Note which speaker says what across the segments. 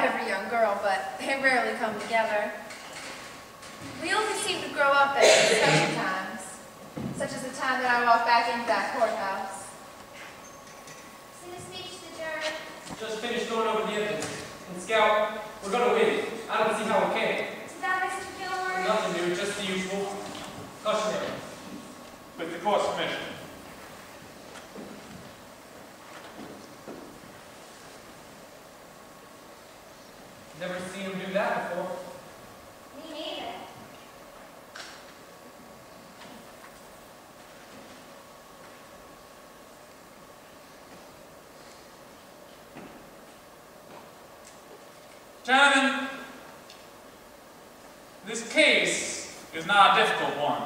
Speaker 1: every young girl, but they rarely come together. We only seem to grow up at special times, such as the time that I walked back into that courthouse.
Speaker 2: See the speech to jury?
Speaker 3: Just finished going over the evidence. And Scout, we're going to win. I don't see how we can.
Speaker 2: Is that Mr. Gilmore?
Speaker 3: Nothing new, just the usual. Cautionary.
Speaker 4: With the court's permission.
Speaker 3: Never seen him do that before.
Speaker 2: Me neither.
Speaker 4: Gentlemen, this case is not a difficult one.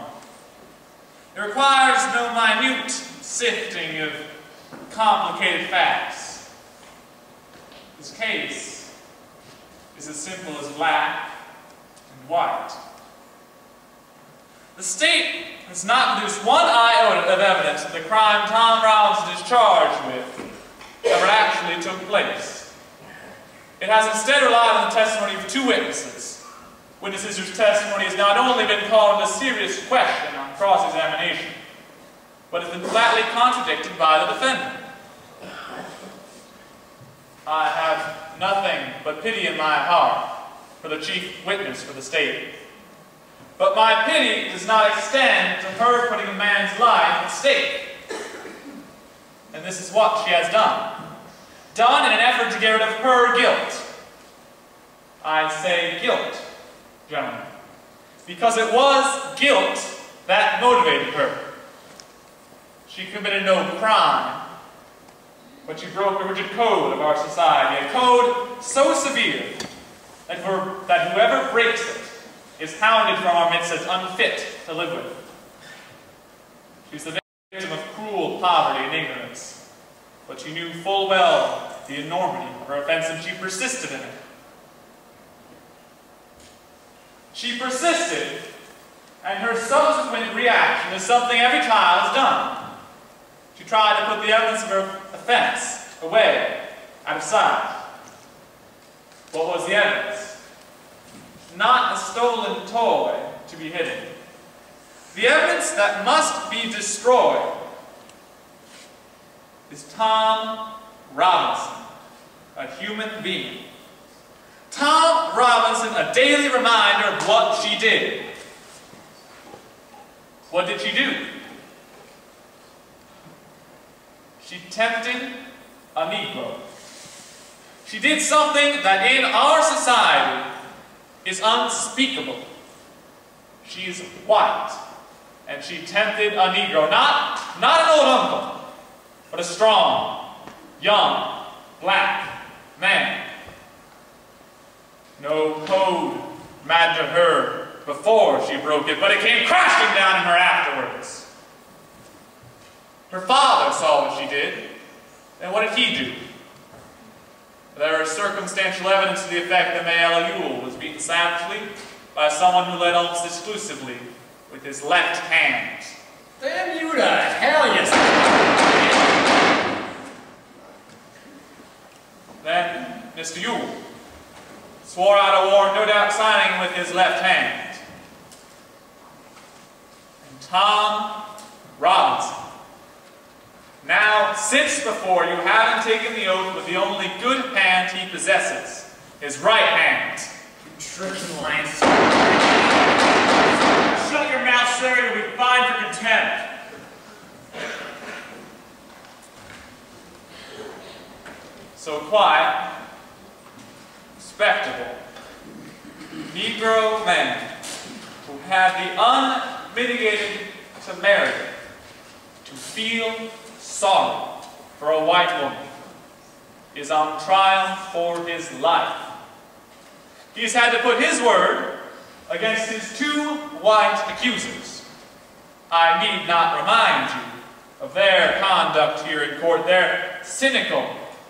Speaker 4: It requires no minute sifting of complicated facts. This case is as simple as black and white. The state has not produced one iota of evidence that the crime Tom Robinson is charged with ever actually took place. It has instead relied on the testimony of two witnesses. Witnesses whose testimony has not only been called into serious question on cross-examination, but has been flatly contradicted by the defendant. I have nothing but pity in my heart for the chief witness for the state. But my pity does not extend to her putting a man's life at stake. And this is what she has done. Done in an effort to get rid of her guilt. I say guilt, gentlemen, because it was guilt that motivated her. She committed no crime, but she broke a rigid code of our society, a code so severe that whoever breaks it is hounded from our midst as unfit to live with. She's the victim of cruel poverty and ignorance. But she knew full well the enormity of her offense, and she persisted in it. She persisted, and her subsequent reaction is something every child has done. She tried to put the evidence of her offense away, out of sight. What was the evidence? Not a stolen toy to be hidden. The evidence that must be destroyed is Tom Robinson, a human being. Tom Robinson, a daily reminder of what she did. What did she do? She tempted a Negro. She did something that in our society is unspeakable. She is white, and she tempted a Negro, not an old uncle, but a strong, young, black man. No code mattered to her before she broke it, but it came crashing down on her afterwards. Her father saw what she did, and what did he do? There is circumstantial evidence to the effect that Mayella Ewell was beaten savagely by someone who led almost exclusively with his left hand.
Speaker 5: Damn you to hell, yes!
Speaker 4: Then Mr. Ewell swore out a warrant, no doubt signing with his left hand. And Tom Robinson now sits before you, having taken the oath with the only good hand he possesses, his right hand.
Speaker 5: Tricks and lies. Shut your mouth, sir, you'll be fined for contempt.
Speaker 4: So quiet, respectable, Negro man who had the unmitigated temerity to feel sorry for a white woman is on trial for his life. He's had to put his word against his two white accusers. I need not remind you of their conduct here in court, their cynical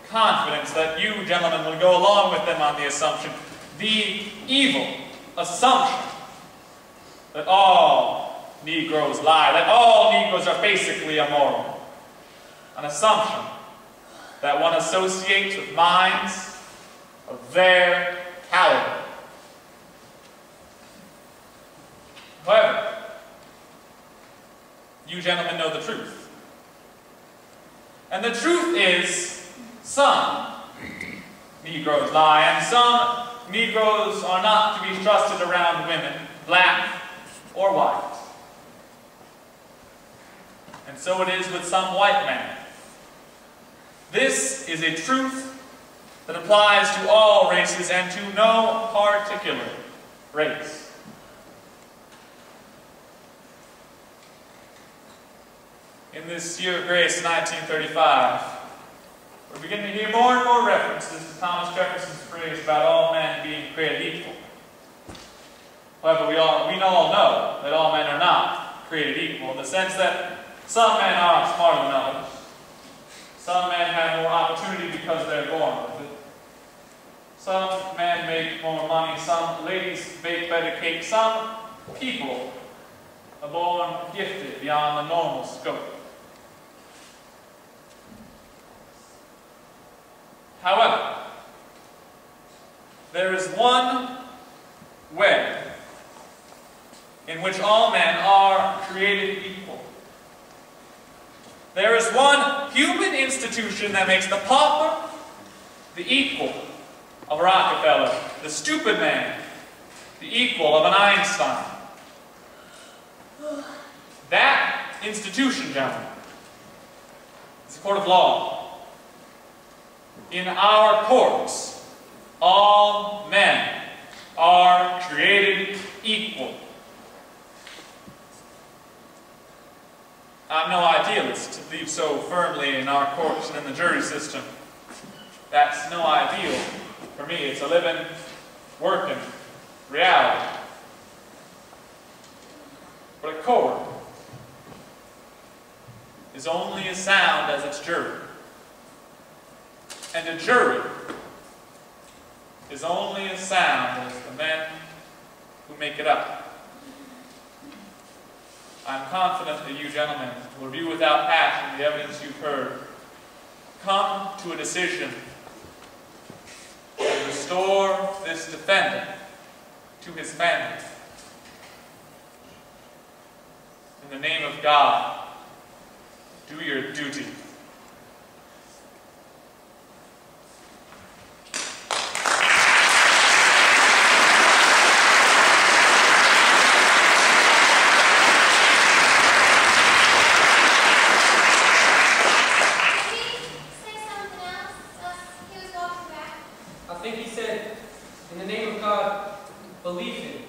Speaker 4: confidence that you gentlemen will go along with them on the assumption, the evil assumption, that all Negroes lie, that all Negroes are basically immoral. An assumption that one associates with minds of their caliber. However, you gentlemen know the truth. And the truth is, some Negroes lie, and some Negroes are not to be trusted around women, black or white. And so it is with some white men. This is a truth that applies to all races and to no particular race. In this year of grace, 1935, we're beginning to hear more and more references to Thomas Jefferson's phrase about all men being created equal. However, we all know that all men are not created equal, in the sense that some men are smarter than others. Some men have more opportunity because they're born with it. Some men make more money. Some ladies bake better cake. Some people are born gifted beyond the normal scope. However, there is one way in which all men are created equal. There is one human institution that makes the pauper the equal of a Rockefeller, the stupid man the equal of an Einstein. That institution, gentlemen, is a court of law. In our courts, all men are created equal. I'm no idealist to believe so firmly in our courts and in the jury system. That's no ideal for me. It's a living, working reality. But a court is only as sound as its jury. And a jury is only as sound as the men who make it up. I'm confident that you gentlemen will review without passion the evidence you've heard, come to a decision, and restore this defendant to his family. In the name of God, do your duty.
Speaker 3: I think he said, in the name of God, believe him.